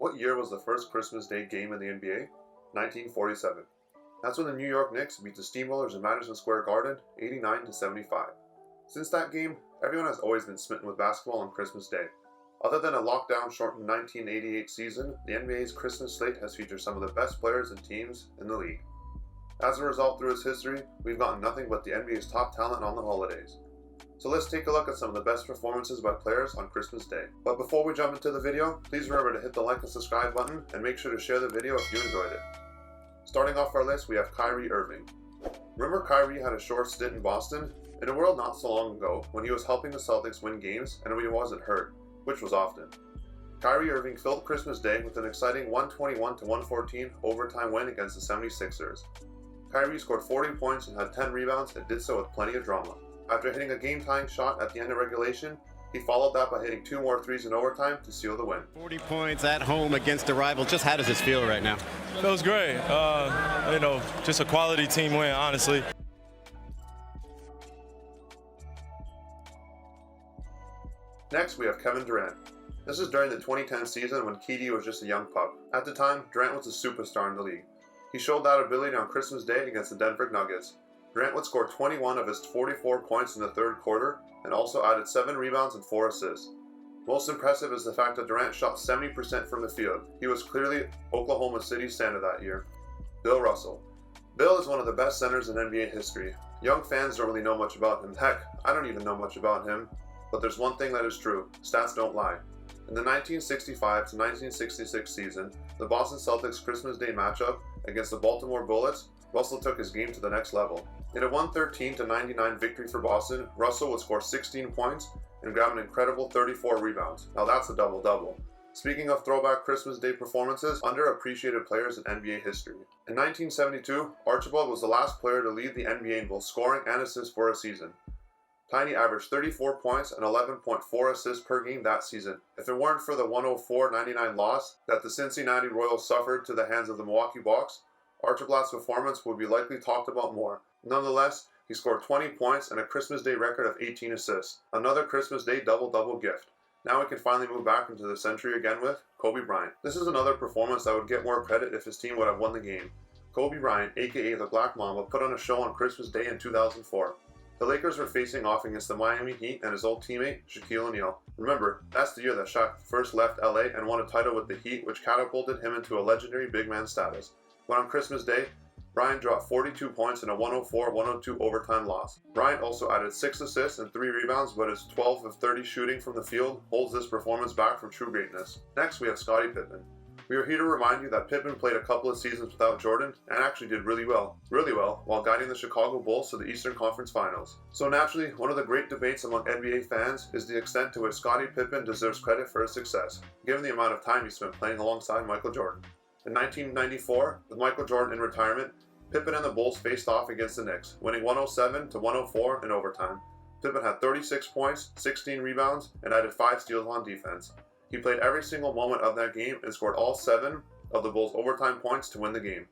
What year was the first Christmas Day game in the NBA? 1947. That's when the New York Knicks beat the Steamrollers in Madison Square Garden 89-75. Since that game, everyone has always been smitten with basketball on Christmas Day. Other than a lockdown-shortened 1988 season, the NBA's Christmas slate has featured some of the best players and teams in the league. As a result, through its history, we've gotten nothing but the NBA's top talent on the holidays. So let's take a look at some of the best performances by players on Christmas Day. But before we jump into the video, please remember to hit the like and subscribe button and make sure to share the video if you enjoyed it. Starting off our list, we have Kyrie Irving. Remember Kyrie had a short stint in Boston? In a world not so long ago, when he was helping the Celtics win games and when he wasn't hurt, which was often. Kyrie Irving filled Christmas Day with an exciting 121-114 overtime win against the 76ers. Kyrie scored 40 points and had 10 rebounds and did so with plenty of drama. After hitting a game-tying shot at the end of regulation, he followed that by hitting 2 more threes in overtime to seal the win. 40 points at home against a rival. Just how does this feel right now? Feels great. Just a quality team win, honestly. Next, we have Kevin Durant. This is during the 2010 season when KD was just a young pup. At the time, Durant was a superstar in the league. He showed that ability on Christmas Day against the Denver Nuggets. Durant would score 21 of his 44 points in the third quarter and also added 7 rebounds and 4 assists. Most impressive is the fact that Durant shot 70% from the field. He was clearly Oklahoma City's center that year. Bill Russell. Bill is one of the best centers in NBA history. Young fans don't really know much about him. Heck, I don't even know much about him. But there's one thing that is true. Stats don't lie. In the 1965-1966 season, the Boston Celtics Christmas Day matchup against the Baltimore Bullets, Russell took his game to the next level. In a 113-99 victory for Boston, Russell would score 16 points and grab an incredible 34 rebounds. Now that's a double-double. Speaking of throwback Christmas Day performances, underappreciated players in NBA history. In 1972, Archibald was the last player to lead the NBA in both scoring and assists for a season. Tiny averaged 34 points and 11.4 assists per game that season. If it weren't for the 104-99 loss that the Cincinnati Royals suffered to the hands of the Milwaukee Bucks, Archibald's performance would be likely talked about more. Nonetheless, he scored 20 points and a Christmas Day record of 18 assists. Another Christmas Day double-double gift. Now we can finally move back into the century again with Kobe Bryant. This is another performance that would get more credit if his team would have won the game. Kobe Bryant, aka the Black Mamba, put on a show on Christmas Day in 2004. The Lakers were facing off against the Miami Heat and his old teammate, Shaquille O'Neal. Remember, that's the year that Shaq first left LA and won a title with the Heat, which catapulted him into a legendary big man status. But on Christmas Day, Bryant dropped 42 points in a 104-102 overtime loss. Bryant also added 6 assists and 3 rebounds, but his 12 of 30 shooting from the field holds this performance back from true greatness. Next, we have Scottie Pippen. We are here to remind you that Pippen played a couple of seasons without Jordan and actually did really well, while guiding the Chicago Bulls to the Eastern Conference Finals. So naturally, one of the great debates among NBA fans is the extent to which Scottie Pippen deserves credit for his success, given the amount of time he spent playing alongside Michael Jordan. In 1994, with Michael Jordan in retirement, Pippen and the Bulls faced off against the Knicks, winning 107-104 in overtime. Pippen had 36 points, 16 rebounds, and added 5 steals on defense. He played every single moment of that game and scored all 7 of the Bulls' overtime points to win the game.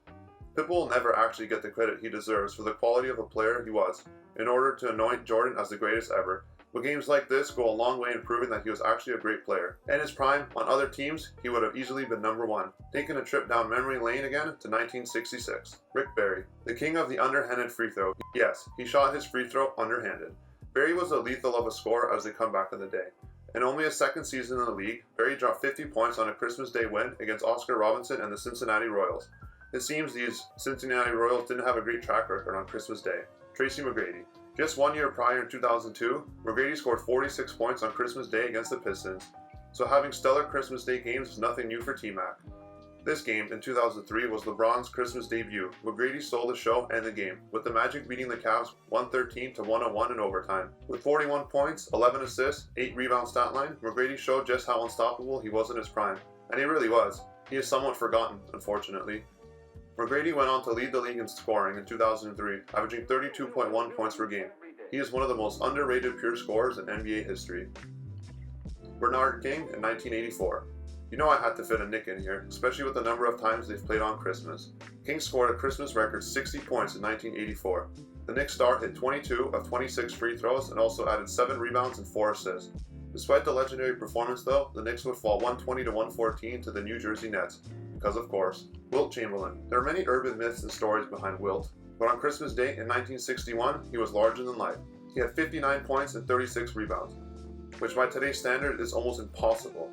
Pippen will never actually get the credit he deserves for the quality of a player he was, in order to anoint Jordan as the greatest ever. But games like this go a long way in proving that he was actually a great player. In his prime, on other teams, he would have easily been number 1. Taking a trip down memory lane again to 1966. Rick Barry, the king of the underhanded free throw. Yes, he shot his free throw underhanded. Barry was a lethal of a scorer as they come back in the day. In only his second season in the league, Barry dropped 50 points on a Christmas Day win against Oscar Robertson and the Cincinnati Royals. It seems these Cincinnati Royals didn't have a great track record on Christmas Day. Tracy McGrady. Just 1 year prior in 2002, McGrady scored 46 points on Christmas Day against the Pistons, so having stellar Christmas Day games is nothing new for T-Mac. This game, in 2003, was LeBron's Christmas debut. McGrady stole the show and the game, with the Magic beating the Cavs 113-101 in overtime. With 41 points, 11 assists, 8 rebound stat line, McGrady showed just how unstoppable he was in his prime. And he really was. He is somewhat forgotten, unfortunately. McGrady went on to lead the league in scoring in 2003, averaging 32.1 points per game. He is one of the most underrated pure scorers in NBA history. Bernard King in 1984. You know I had to fit a Knick in here, especially with the number of times they've played on Christmas. King scored a Christmas record 60 points in 1984. The Knicks star hit 22 of 26 free throws and also added 7 rebounds and 4 assists. Despite the legendary performance though, the Knicks would fall 120 to 114 to the New Jersey Nets, because of course, Wilt Chamberlain. There are many urban myths and stories behind Wilt, but on Christmas Day in 1961, he was larger than life. He had 59 points and 36 rebounds, which by today's standard is almost impossible.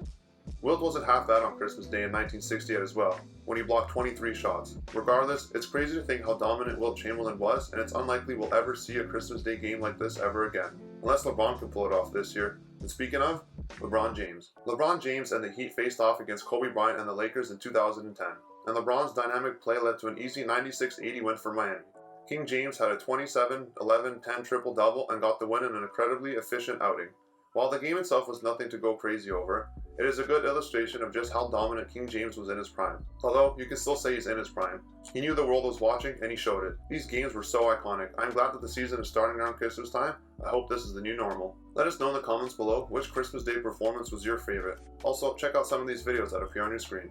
Wilt wasn't half that on Christmas Day in 1968 as well, when he blocked 23 shots. Regardless, it's crazy to think how dominant Wilt Chamberlain was, and it's unlikely we'll ever see a Christmas Day game like this ever again, unless LeBron can pull it off this year. And speaking of, LeBron James. LeBron James and the Heat faced off against Kobe Bryant and the Lakers in 2010, and LeBron's dynamic play led to an easy 96-80 win for Miami. King James had a 27, 11, 10 triple-double and got the win in an incredibly efficient outing. While the game itself was nothing to go crazy over, it is a good illustration of just how dominant King James was in his prime. Although, you can still say he's in his prime. He knew the world was watching, and he showed it. These games were so iconic. I'm glad that the season is starting around Christmas time. I hope this is the new normal. Let us know in the comments below which Christmas Day performance was your favorite. Also, check out some of these videos that appear on your screen.